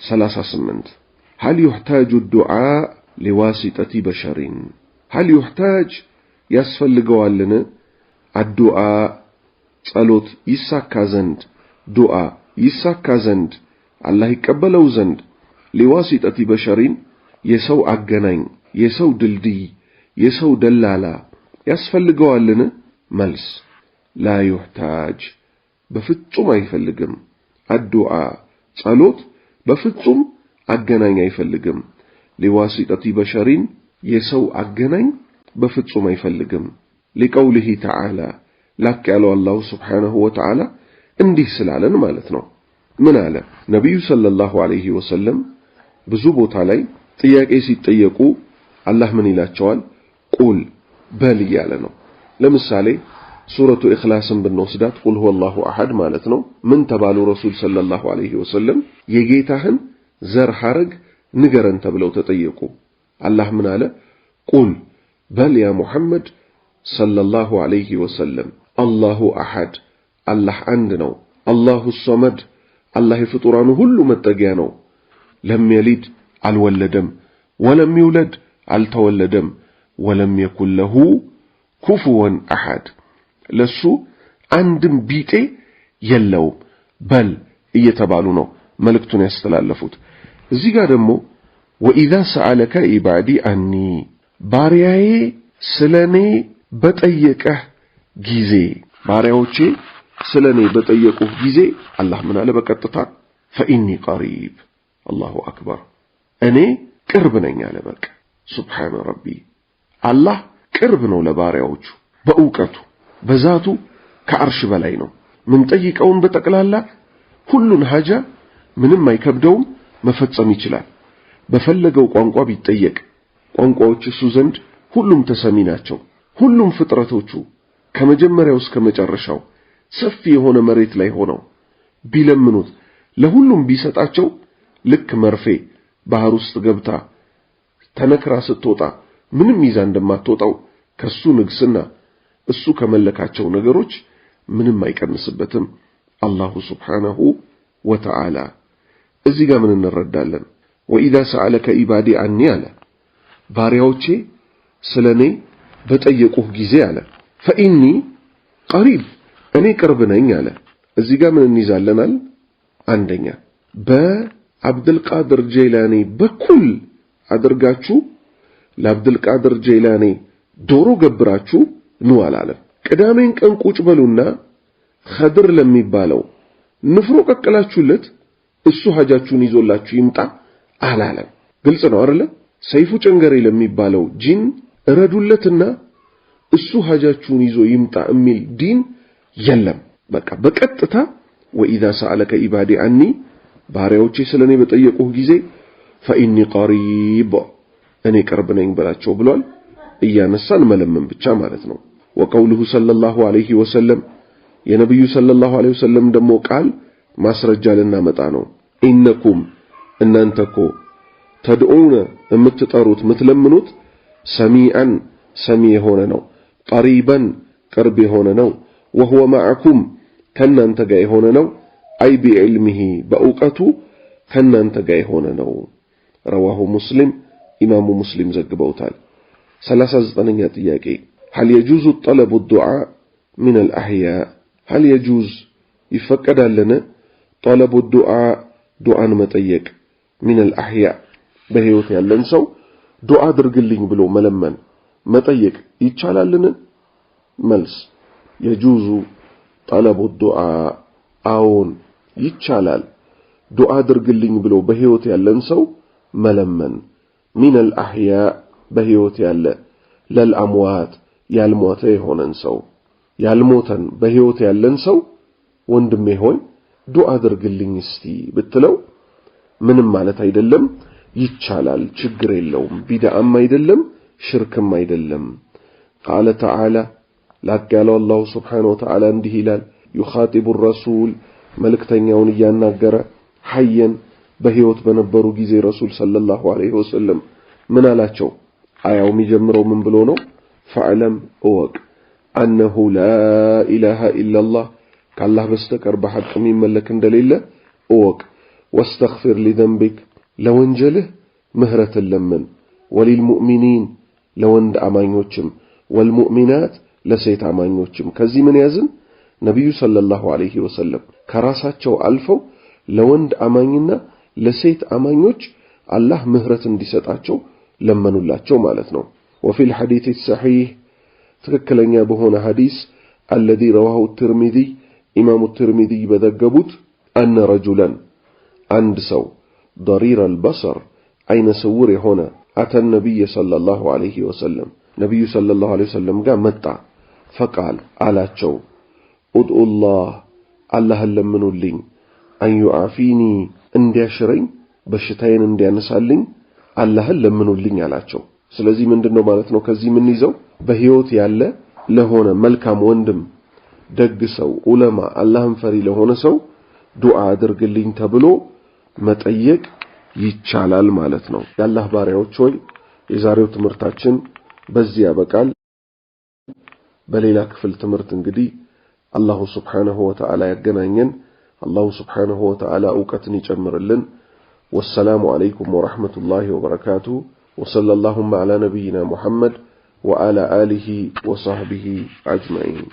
38 هل يحتاج الدعاء لواسطة بشر هل يحتاج يسفلقوالن الدعاء ጸሎት ይሳካ ዘንድ ዱዓ ይሳካ ዘንድ አላህ ይቀበለው ዘንድ لواسطة بشر የሰው አገናኝ የሰው ድልድይ የሰው ደላላ ያስፈልገዋልን መልስ لا يحتاج በፍጹም አይፈልግም الدعاء ጸሎት በፍጹም አገናኝ አይፈልግም لواسطة بشر የሰው አገናኝ በፍጹም አይፈልግም لقوله تعالى ላክ ያለው አላህ Subhanahu Wa Ta'ala እንዲህ ስላለን ማለት ነው ምን አለ ነብዩ ሰለላሁ ዐለይሂ ወሰለም ብዙ ቦታ ላይ ጥያቄ ሲጠየቁ አላህ ምን ይላቸዋል ቁል በል ያለ ነው ለምሳሌ ሱረቱ ኢኽላስን ብንወስዳት ቁል ሁወላሁ አሐድ ማለት ነው ምን ተባሉ ረሱል ሰለላሁ ዐለይሂ ወሰለም የጌታህን ዘር ሐረግ ንገረን ተብለው ተጠየቁ አላህ ምን አለ ቁል በል ያ ሙሐመድ ሰለላሁ ዐለይሂ ወሰለም አላሁ አሐድ አላህ አንድ ነው አላሁ ሶመድ አላህ የፍጡራኑ ሁሉ መጠጊያ ነው ለም የሊድ አልወለደም ወለም ይውለድ አልተወለደም ወለም የኩን ለሁ ኩፉወን አሐድ ለሱ አንድም ቢጤ የለውም በል እየተባሉ ነው መልእክቱን ያስተላለፉት እዚህ ጋር ደግሞ ወኢዛ ሰአለከ ኢባዲ አኒ ባሪያዬ ስለኔ በጠየቀህ ጊዜ ባሪያዎቼ ስለኔ በጠየቁህ ጊዜ አላህ ምን አለ በቀጥታ فإني قريب الله أكبر እኔ ቅርብ ነኝ አለ በቃ ሱብሃነ ረቢ አላህ ቅርብ ነው ለባሪያዎቹ በእውቀቱ በዛቱ ከአርሽ በላይ ነው ምን ጠይቀውን በጠቅላላ ሁሉን ሐጃ ምንም አይከብደውም መፈጸም ይችላል በፈለገው ቋንቋ ቢጠየቅ ቋንቋዎች እሱ ዘንድ ሁሉም ተሰሚ ናቸው ሁሉም ፍጥረቶቹ ከመጀመሪያው እስከ መጨረሻው ሰፊ የሆነ መሬት ላይ ሆነው ቢለምኑት ለሁሉም ቢሰጣቸው ልክ መርፌ ባህር ውስጥ ገብታ ተነክራ ስትወጣ ምንም ይዛ እንደማትወጣው ከሱ ንግስና እሱ ከመለካቸው ነገሮች ምንም አይቀንስበትም አላሁ ሱብሓነሁ ወተዓላ እዚህ ጋር ምን እንረዳለን ወኢዛ ሰአለከ ኢባዲ አኒ አለ ባሪያዎቼ ስለኔ በጠየቁህ ጊዜ አለ فإني قريب እኔ ቅርብ ነኝ አለ እዚህ ጋር ምን እንይዛለናል አንደኛ በአብዱል ቃድር ጀይላኒ በኩል አድርጋችሁ ለአብዱል ቃድር ጀይላኒ ዶሮ ገብራችሁ ነው አላለም ቅዳሜን ቀን ቁጭ በሉና ኸድር ለሚባለው ንፍሮ ቀቅላችሁለት እሱ ሐጃችሁን ይዞላችሁ ይምጣ አላለም ግልጽ ነው አይደል ሰይፉ ጨንገሬ ለሚባለው ጂን እረዱለትና እሱ ሐጃችሁን ይዞ ይምጣ የሚል ዲን የለም በቃ በቀጥታ ወኢዛ ሰአለከ ኢባዲ አኒ ባሪያዎቼ ስለኔ በጠየቁህ ጊዜ فإني قريب እኔ ቅርብ ነኝ ብላቸው ብሏል እያነሳን መለመን ብቻ ማለት ነው وقوله صلى الله عليه وسلم የነብዩ ሰለላሁ ዐለይሂ ወሰለም ደሞ ቃል ማስረጃ ልናመጣ ነው ኢነኩም እናንተኮ ተድዑነ የምትጠሩት የምትለምኑት ሰሚዓን ሰሚ የሆነ ነው قريبا ቅርብ የሆነ ነው وهو معكم ከናንተ ጋር የሆነ ነው አይ بعلمه በእውቀቱ ከናንተ ጋር የሆነ ነው رواه مسلم ኢማሙ ሙስሊም ዘግበውታል 39ኛ ጥያቄ هل يجوز طلب الدعاء من الأحياء هل يجوز يفقدال لنا طلب الدعاء دعاء متيك من الأحياء بهيوت يالن سو دعاء درقلين بلو ملمن متيك يتشالال لنا ملس يجوز طلب الدعاء آون يتشالال دعاء درقلين بلو بهيوت يالن سو ملمن من الأحياء بهيوت يالن للأموات ያልሞተ የሆነን ሰው ያልሞተን በህይወት ያለን ሰው ወንድሜ ሆይ ዱዓ አድርግልኝ እስቲ ብትለው ምንም ማለት አይደለም ይቻላል ችግር የለውም ቢድዓም አይደለም ሽርክም አይደለም قال تعالى ላቀለ الله سبحانه وتعالى እንዲህ ይላል يخاطب الرسول መልእክተኛውን ያናገረ ሐየን በህይወት በነበሩ ጊዜ ረሱል ሰለላሁ ዐለይሂ ወሰለም ምን አላቸው አያው የሚጀምረው ምን ብሎ ነው فاعلم اوق انه لا اله الا الله كالله بستكر بحق مملك እንደሌለ اوق واستغفر لذنبك لونجله مهرة اللمن وللمؤمنين لوند أمانيوچم والمؤمنات لسيت أمانيوچم كزي من يزن نبي صلى الله عليه وسلم كراساتشو ألفو لوند أمانينا لسيت أمانيوچ الله مهرة انديستاتشو لمنوا اللاتشو مالتنا. وفي الحديث الصحيح تككلن يابهون حديث الذي رواه الترمذي إمام الترمذي بذقبت أن رجلا عند سو ضرير البصر أين سور هنا أتى النبي صلى الله عليه وسلم نبي صلى الله عليه وسلم قام متع فقال على تشو ادعو الله لمنوا لي أن يعافيني اندي أشرين بشتين اندي أنسالين الله لمنوا لي على تشو سلازي من دنو مالتنو كزي من نيزو بهيوت يالا لهونا ملكام وندم دق سو علماء اللهم فري لهونا سو دعاء درقلين تبلو متأيق ይቻላል ማለት ነው። ያላህ ባሪያዎች ሆይ የዛሬው ትምህርታችን በዚያ በቃል። በሌላ ክፍል ትምህርት እንግዲህ አላሁ Subhanahu Wa Ta'ala ያገናኘን። አላሁ Subhanahu Wa Ta'ala ዕውቀትን ይጨምርልን። ወሰላሙ አለይኩም ወራህመቱላሂ ወበረካቱሁ ወሰለላሁ ዐላ ነቢይና ሙሐመድ ወዐላ አሊሂ ወሰህቢሂ አጅመዒን።